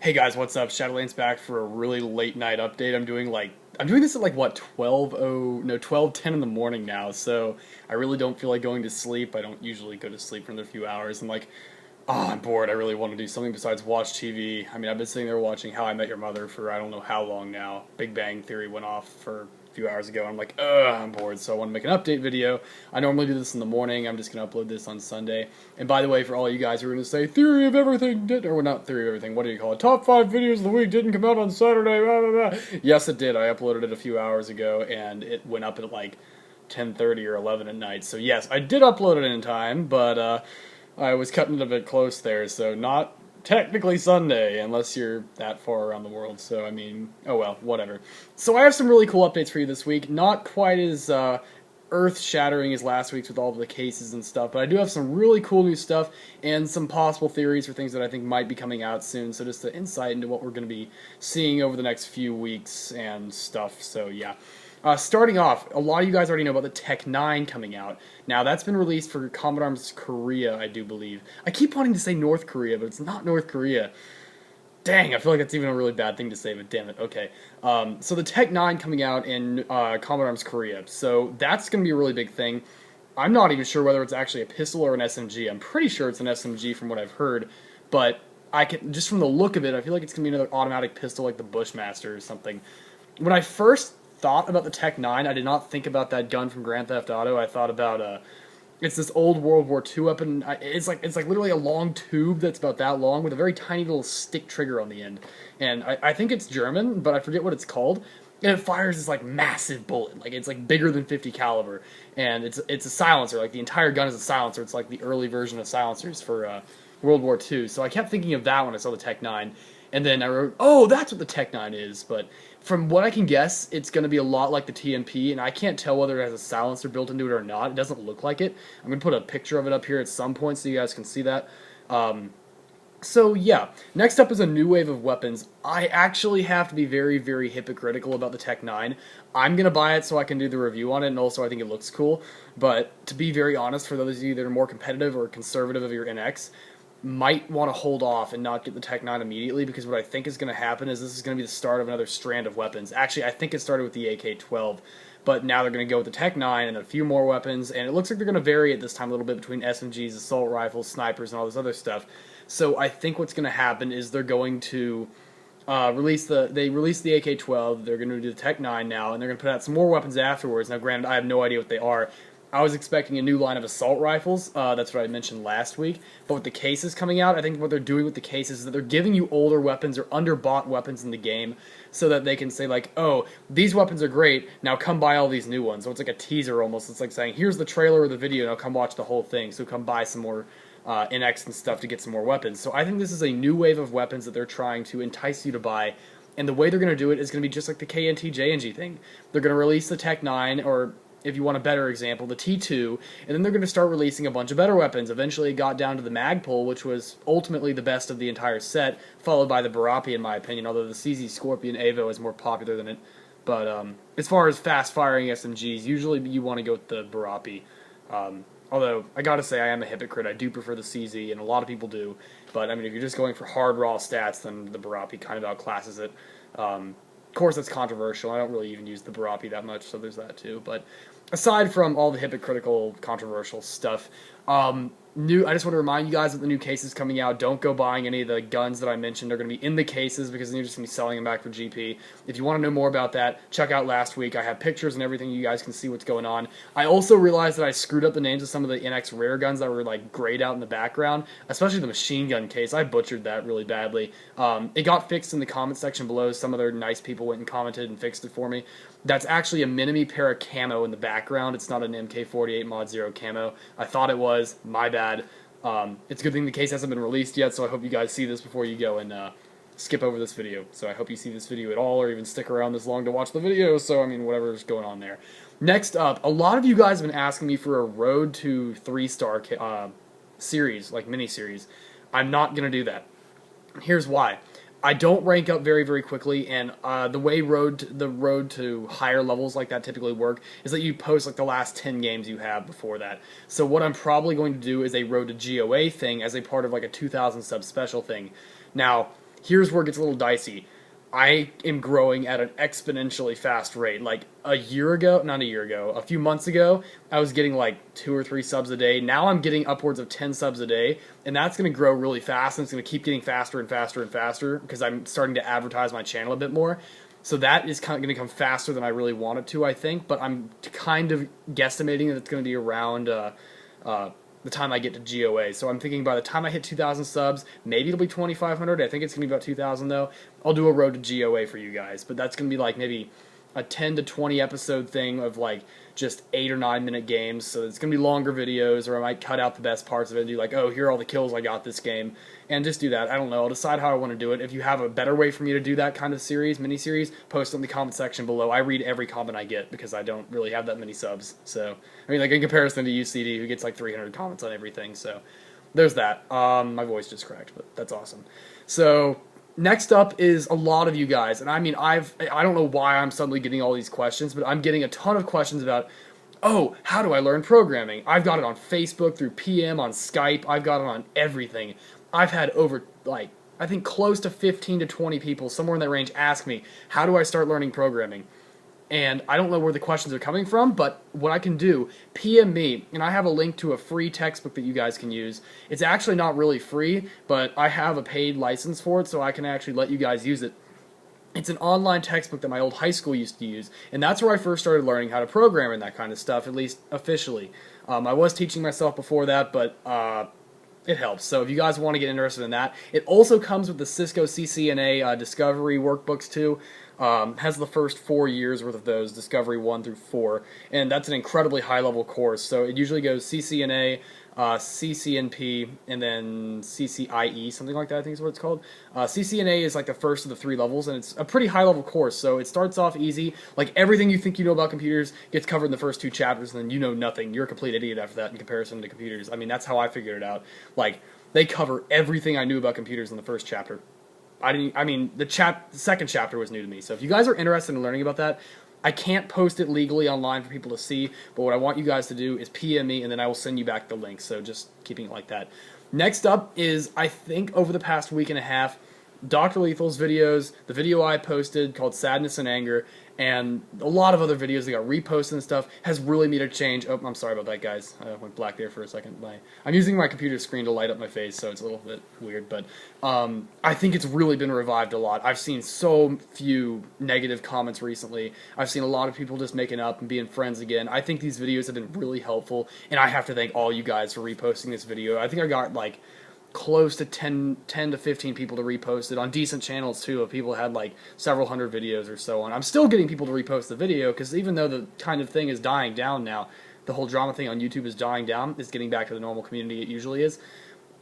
Hey guys, what's up? Shadowlands back for a really late night update. I'm doing this at like what 12:10 in the morning now. So I really don't feel like going to sleep. I don't usually go to sleep for another few hours. I'm bored. I really want to do something besides watch TV. I mean, I've been sitting there watching How I Met Your Mother for I don't know how long now. Big Bang Theory went off for a few hours ago. I'm like, ugh, I'm bored. So I want to make an update video. I normally do this in the morning. I'm just going to upload this on Sunday. And by the way, for all you guys who are going to say, Theory of Everything did, or not Theory of Everything, what do you call it? Top 5 videos of the week didn't come out on Saturday, blah, blah, blah. Yes, it did. I uploaded it a few hours ago, and it went up at like 10:30 or 11 at night. So yes, I did upload it in time, but I was cutting it a bit close there, so not technically Sunday, unless you're that far around the world, so I mean, oh well, whatever. So I have some really cool updates for you this week, not quite as earth-shattering as last week's with all of the cases and stuff, but I do have some really cool new stuff, and some possible theories for things that I think might be coming out soon, so just an insight into what we're going to be seeing over the next few weeks and stuff, so yeah. Starting off, a lot of you guys already know about the Tech 9 coming out. Now, that's been released for Commodore Arms Korea, I do believe. I keep wanting to say North Korea, but it's not North Korea. Dang, I feel like that's even a really bad thing to say, but damn it, okay. So the Tech 9 coming out in Commodore Arms Korea. So that's going to be a really big thing. I'm not even sure whether it's actually a pistol or an SMG. I'm pretty sure it's an SMG from what I've heard, but I can just from the look of it, I feel like it's going to be another automatic pistol like the Bushmaster or something. When I first thought about the Tech 9, I did not think about that gun from Grand Theft Auto. I thought about it's this old World War II weapon. It's like literally a long tube that's about that long with a very tiny little stick trigger on the end. And I think it's German, but I forget what it's called. And it fires this like massive bullet, like it's like bigger than 50 caliber, and it's a silencer. Like the entire gun is a silencer. It's like the early version of silencers for World War II. So I kept thinking of that when I saw the Tech 9. And then I wrote, oh, that's what the Tech 9 is. But from what I can guess, it's going to be a lot like the TMP, and I can't tell whether it has a silencer built into it or not. It doesn't look like it. I'm going to put a picture of it up here at some point so you guys can see that. So yeah, next up is a new wave of weapons. I actually have to be very, very hypocritical about the Tech 9. I'm going to buy it so I can do the review on it, and also I think it looks cool. But to be very honest, for those of you that are more competitive or conservative of your NX, might want to hold off and not get the Tech 9 immediately, because what I think is going to happen is this is going to be the start of another strand of weapons. Actually, I think it started with the AK-12, but now they're going to go with the Tech 9 and a few more weapons, and it looks like they're going to vary at this time a little bit between SMGs, assault rifles, snipers, and all this other stuff. So I think what's going to happen is they're going to released the AK-12, they're going to do the Tech 9 now, and they're going to put out some more weapons afterwards. Now, granted, I have no idea what they are. I was expecting a new line of assault rifles, that's what I mentioned last week, but with the cases coming out, I think what they're doing with the cases is that they're giving you older weapons or underbought weapons in the game, so that they can say like, oh, these weapons are great, now come buy all these new ones. So it's like a teaser almost. It's like saying, here's the trailer or the video, now come watch the whole thing, so come buy some more NX and stuff to get some more weapons. So I think this is a new wave of weapons that they're trying to entice you to buy, and the way they're going to do it is going to be just like the KNT JNG thing. They're going to release the Tech 9, or if you want a better example, the T2, and then they're going to start releasing a bunch of better weapons. Eventually it got down to the Magpul, which was ultimately the best of the entire set, followed by the Barapi in my opinion, although the CZ Scorpion Evo is more popular than it. But as far as fast-firing SMGs, usually you want to go with the Barapi. Although, I gotta say, I am a hypocrite. I do prefer the CZ, and a lot of people do. But, I mean, if you're just going for hard, raw stats, then the Barapi kind of outclasses it. Of course, that's controversial. I don't really even use the Barapi that much, so there's that too. But aside from all the hypocritical, controversial stuff, I just want to remind you guys that the new cases coming out. Don't go buying any of the guns that I mentioned. They're going to be in the cases because then you're just going to be selling them back for GP. If you want to know more about that, check out last week. I have pictures and everything. You guys can see what's going on. I also realized that I screwed up the names of some of the NX rare guns that were like grayed out in the background, especially the machine gun case. I butchered that really badly. It got fixed in the comment section below. Some other nice people went and commented and fixed it for me. That's actually a Minimi Para camo in the background. It's not an MK48 Mod 0 camo. I thought it was. My bad. It's a good thing the case hasn't been released yet, so I hope you guys see this before you go and skip over this video. So I hope you see this video at all, or even stick around this long to watch the video, so I mean, whatever's going on there. Next up, a lot of you guys have been asking me for a Road to 3-star series, like mini-series. I'm not going to do that. Here's why. I don't rank up very, very quickly, and the way the road to higher levels like that typically work is that you post like the last 10 games you have before that. So what I'm probably going to do is a road to GOA thing as a part of like a 2,000 sub special thing. Now, here's where it gets a little dicey. I am growing at an exponentially fast rate. Like a few months ago, I was getting like 2 or 3 subs a day. Now I'm getting upwards of 10 subs a day, and that's going to grow really fast, and it's going to keep getting faster and faster and faster because I'm starting to advertise my channel a bit more. So that is kind of going to come faster than I really want it to, I think, but I'm kind of guesstimating that it's going to be around the time I get to GOA. So I'm thinking by the time I hit 2,000 subs, maybe it'll be 2,500. I think it's going to be about 2,000 though. I'll do a road to GOA for you guys, but that's going to be like maybe a 10 to 20 episode thing of like just 8 or 9 minute games. So it's going to be longer videos, or I might cut out the best parts of it and do like, oh, here are all the kills I got this game, and just do that. I don't know. I'll decide how I want to do it. If you have a better way for me to do that kind of series, mini-series, post it in the comment section below. I read every comment I get because I don't really have that many subs. So, I mean, like in comparison to UCD, who gets like 300 comments on everything. So, there's that. My voice just cracked, but that's awesome. So, next up is a lot of you guys, and I mean, I don't know why I'm suddenly getting all these questions, but I'm getting a ton of questions about, oh, how do I learn programming? I've got it on Facebook, through PM, on Skype, I've got it on everything. I've had over, like, I think close to 15 to 20 people, somewhere in that range, ask me, how do I start learning programming? And I don't know where the questions are coming from, but what I can do, PM me, and I have a link to a free textbook that you guys can use. It's actually not really free, but I have a paid license for it, so I can actually let you guys use it. It's an online textbook that my old high school used to use, and that's where I first started learning how to program and that kind of stuff, at least officially. I was teaching myself before that, but it helps. So if you guys want to get interested in that, it also comes with the Cisco CCNA Discovery workbooks too. Has the first 4 years worth of those, Discovery 1 through 4, and that's an incredibly high-level course. So it usually goes CCNA, CCNP, and then CCIE, something like that I think is what it's called. CCNA is like the first of the 3 levels, and it's a pretty high-level course, so it starts off easy. Like everything you think you know about computers gets covered in the first 2 chapters, and then you know nothing. You're a complete idiot after that in comparison to computers. I mean, that's how I figured it out. Like, they cover everything I knew about computers in the first chapter. The second chapter was new to me. So if you guys are interested in learning about that, I can't post it legally online for people to see, but what I want you guys to do is PM me, and then I will send you back the link. So just keeping it like that. Next up is, I think over the past week and a half, Dr. Lethal's videos, the video I posted called Sadness and Anger, and a lot of other videos that got reposted and stuff has really made a change. Oh, I'm sorry about that, guys. I went black there for a second. I'm using my computer screen to light up my face, so it's a little bit weird, but I think it's really been revived a lot. I've seen so few negative comments recently. I've seen a lot of people just making up and being friends again. I think these videos have been really helpful, and I have to thank all you guys for reposting this video. I think I got like close to 10 to 15 people to repost it on decent channels too, of people had like several hundred videos or so on. I'm still getting people to repost the video because even though the kind of thing is dying down now, the whole drama thing on YouTube is dying down, it's getting back to the normal community it usually is.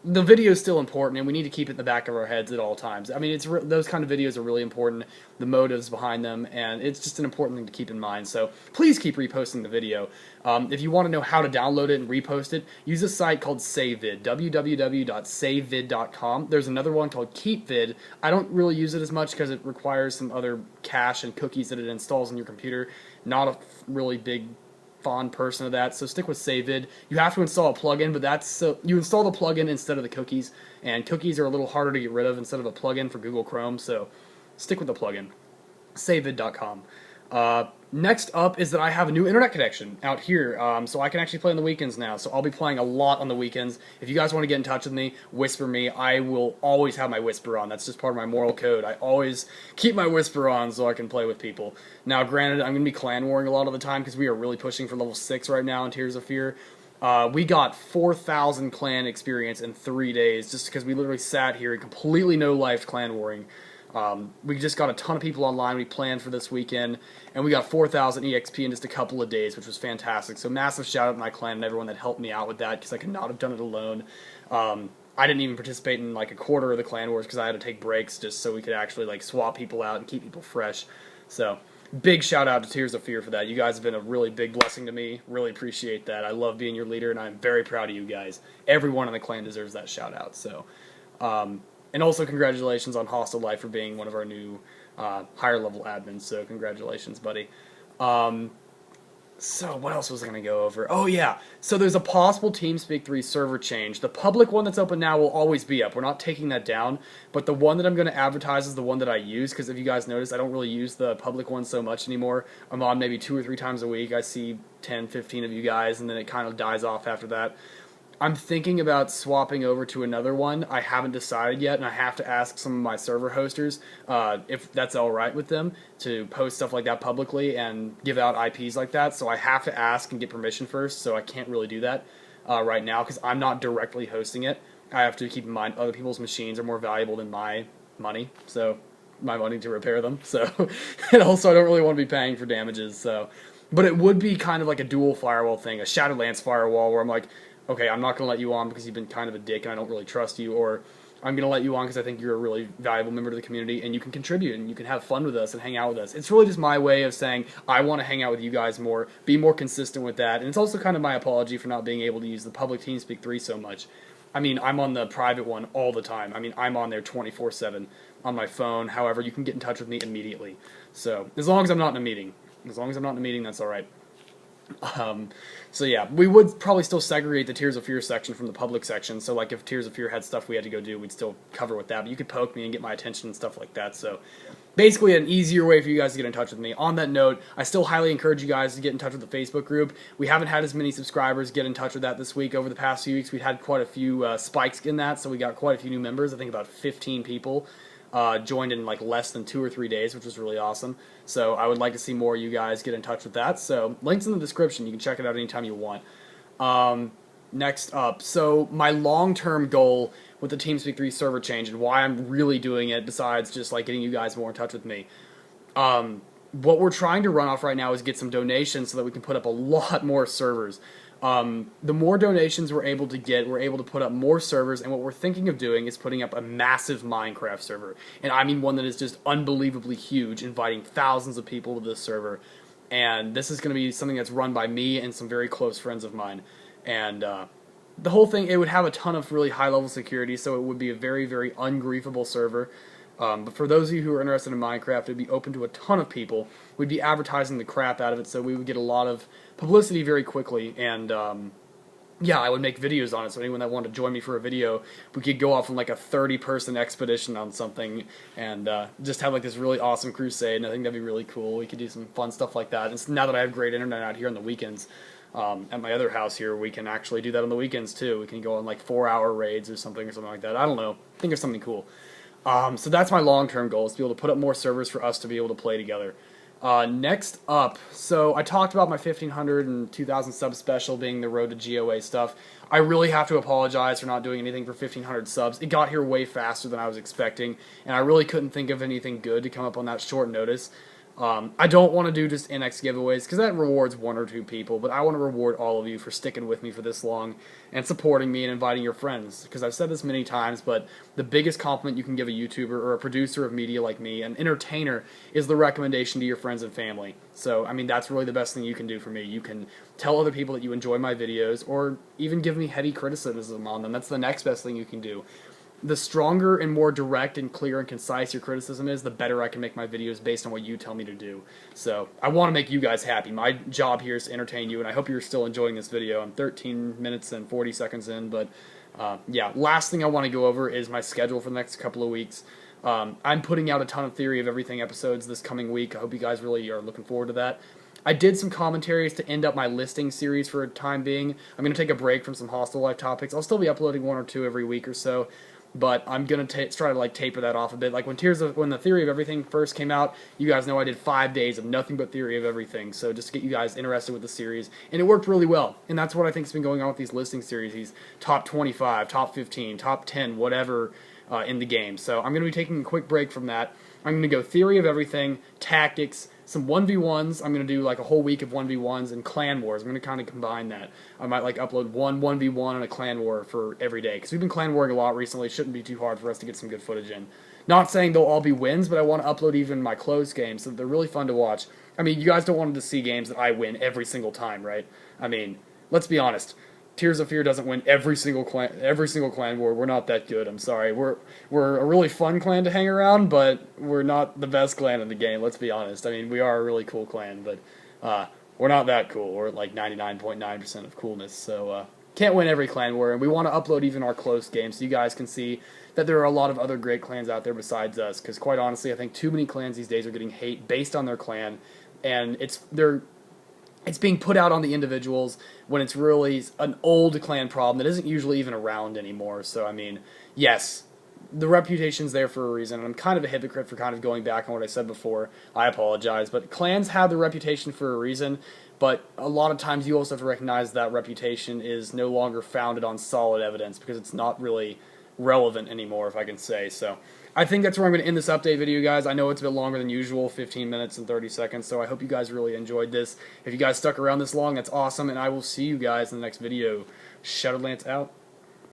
The video is still important, and we need to keep it in the back of our heads at all times. I mean, those kind of videos are really important, the motives behind them, and it's just an important thing to keep in mind. So please keep reposting the video. If you want to know how to download it and repost it, use a site called SaveVid, www.savevid.com. There's another one called KeepVid. I don't really use it as much because it requires some other cache and cookies that it installs on your computer. Not a really big fond person of that, so stick with SaveVid. You have to install a plugin, but you install the plugin instead of the cookies, and cookies are a little harder to get rid of instead of a plugin for Google Chrome, so stick with the plugin. SaveVid.com. Next up is that I have a new internet connection out here, so I can actually play on the weekends now, so I'll be playing a lot on the weekends. If you guys want to get in touch with me, whisper me. I will always have my whisper on. That's just part of my moral code. I always keep my whisper on so I can play with people. Now, granted, I'm going to be clan warring a lot of the time because we are really pushing for level 6 right now in Tears of Fear. We got 4,000 clan experience in 3 days just because we literally sat here and completely no-lifed clan warring. We just got a ton of people online. We planned for this weekend, and we got 4,000 EXP in just a couple of days, which was fantastic. So massive shout out to my clan and everyone that helped me out with that, because I could not have done it alone. I didn't even participate in like a quarter of the clan wars because I had to take breaks just so we could actually like swap people out and keep people fresh. So big shout out to Tears of Fear for that. You guys have been a really big blessing to me. Really appreciate that. I love being your leader, and I'm very proud of you guys. Everyone in the clan deserves that shout out. So. And also congratulations on Hostile Life for being one of our new higher level admins, so congratulations, buddy. So what else was I going to go over? Oh yeah, so there's a possible TeamSpeak 3 server change. The public one that's open now will always be up. We're not taking that down, but the one that I'm going to advertise is the one that I use, because if you guys notice, I don't really use the public one so much anymore. I'm on maybe 2 or 3 times a week. I see 10, 15 of you guys, and then it kind of dies off after that. I'm thinking about swapping over to another one. I haven't decided yet, and I have to ask some of my server hosters if that's all right with them to post stuff like that publicly and give out IPs like that. So I have to ask and get permission first, so I can't really do that right now because I'm not directly hosting it. I have to keep in mind other people's machines are more valuable than my money, so my money to repair them. So, and also I don't really want to be paying for damages. So, but it would be kind of like a dual firewall thing, a Shadowlands firewall, where I'm like, okay, I'm not going to let you on because you've been kind of a dick and I don't really trust you, or I'm going to let you on because I think you're a really valuable member of the community and you can contribute and you can have fun with us and hang out with us. It's really just my way of saying I want to hang out with you guys more, be more consistent with that, and it's also kind of my apology for not being able to use the public TeamSpeak 3 so much. I mean, I'm on the private one all the time. I mean, I'm on there 24/7 on my phone. However, you can get in touch with me immediately. So, as long as I'm not in a meeting. As long as I'm not in a meeting, that's all right. So yeah, we would probably still segregate the Tears of Fear section from the public section. So like if Tears of Fear had stuff we had to go do, we'd still cover with that. But you could poke me and get my attention and stuff like that. So basically an easier way for you guys to get in touch with me. On that note, I still highly encourage you guys to get in touch with the Facebook group. We haven't had as many subscribers get in touch with that this week. Over the past few weeks, we've had quite a few spikes in that. So we got quite a few new members. I think about 15 people. Joined in like less than 2 or 3 days, which was really awesome. So I would like to see more of you guys get in touch with that. So links in the description. You can check it out anytime you want. Next up, so my long-term goal with the TeamSpeak 3 server change and why I'm really doing it, besides just like getting you guys more in touch with me, what we're trying to run off right now is get some donations so that we can put up a lot more servers. The more donations we're able to get, we're able to put up more servers, and what we're thinking of doing is putting up a massive Minecraft server. And I mean one that is just unbelievably huge, inviting thousands of people to this server. And this is going to be something that's run by me and some very close friends of mine. And the whole thing, it would have a ton of really high-level security, so it would be a very, very ungriefable server. But for those of you who are interested in Minecraft, it would be open to a ton of people. We'd be advertising the crap out of it, so we would get a lot of publicity very quickly. And yeah, I would make videos on it, so anyone that wanted to join me for a video, we could go off on like a 30-person expedition on something and just have like this really awesome crusade, and I think that'd be really cool. We could do some fun stuff like that. And now that I have great internet out here on the weekends, at my other house here, we can actually do that on the weekends too. We can go on like 4-hour raids or something like that. I don't know. I think there's something cool. So that's my long-term goal, is to be able to put up more servers for us to be able to play together. Next up, so I talked about my 1,500 and 2,000 sub special being the road to GOA stuff. I really have to apologize for not doing anything for 1,500 subs. It got here way faster than I was expecting, and I really couldn't think of anything good to come up on that short notice. I don't want to do just NX giveaways because that rewards 1 or 2 people, but I want to reward all of you for sticking with me for this long and supporting me and inviting your friends, because I've said this many times, but the biggest compliment you can give a YouTuber or a producer of media like me, an entertainer, is the recommendation to your friends and family. So, I mean, that's really the best thing you can do for me. You can tell other people that you enjoy my videos, or even give me heady criticism on them. That's the next best thing you can do. The stronger and more direct and clear and concise your criticism is, the better I can make my videos based on what you tell me to do. So, I want to make you guys happy. My job here is to entertain you, and I hope you're still enjoying this video. I'm 13 minutes and 40 seconds in, but yeah, last thing I want to go over is my schedule for the next couple of weeks. I'm putting out a ton of Theory of Everything episodes this coming week. I hope you guys really are looking forward to that. I did some commentaries to end up my listing series for a time being. I'm going to take a break from some Hostel Life topics. I'll still be uploading 1 or 2 every week or so, but I'm going to try to like taper that off a bit. Like when the Theory of Everything first came out, you guys know I did 5 days of nothing but Theory of Everything, so just to get you guys interested with the series, and it worked really well. And that's what I think's been going on with these listing series, these top 25, top 15, top 10, whatever in the game. So I'm going to be taking a quick break from that. I'm going to go Theory of Everything, Tactics, some 1v1s. I'm going to do like a whole week of 1v1s and Clan Wars. I'm going to kind of combine that. I might like upload one 1v1 and a Clan War for every day, because we've been Clan Warring a lot recently. It shouldn't be too hard for us to get some good footage in. Not saying they'll all be wins, but I want to upload even my closed games so that they're really fun to watch. I mean, you guys don't want to see games that I win every single time, right? I mean, let's be honest. Tears of Fear doesn't win every single clan war. We're not that good. I'm sorry. We're a really fun clan to hang around, but we're not the best clan in the game. Let's be honest. I mean, we are a really cool clan, but we're not that cool. We're at like 99.9% of coolness, so can't win every clan war, and we want to upload even our close games so you guys can see that there are a lot of other great clans out there besides us, because quite honestly, I think too many clans these days are getting hate based on their clan, and it's being put out on the individuals when it's really an old clan problem that isn't usually even around anymore. So, I mean, yes, the reputation's there for a reason, and I'm kind of a hypocrite for kind of going back on what I said before. I apologize, but clans have the reputation for a reason, but a lot of times you also have to recognize that reputation is no longer founded on solid evidence because it's not really relevant anymore, if I can say. So I think that's where I'm going to end this update video, guys. I know it's a bit longer than usual, 15 minutes and 30 seconds, so I hope you guys really enjoyed this. If you guys stuck around this long, that's awesome, and I will see you guys in the next video. Shadowlance out.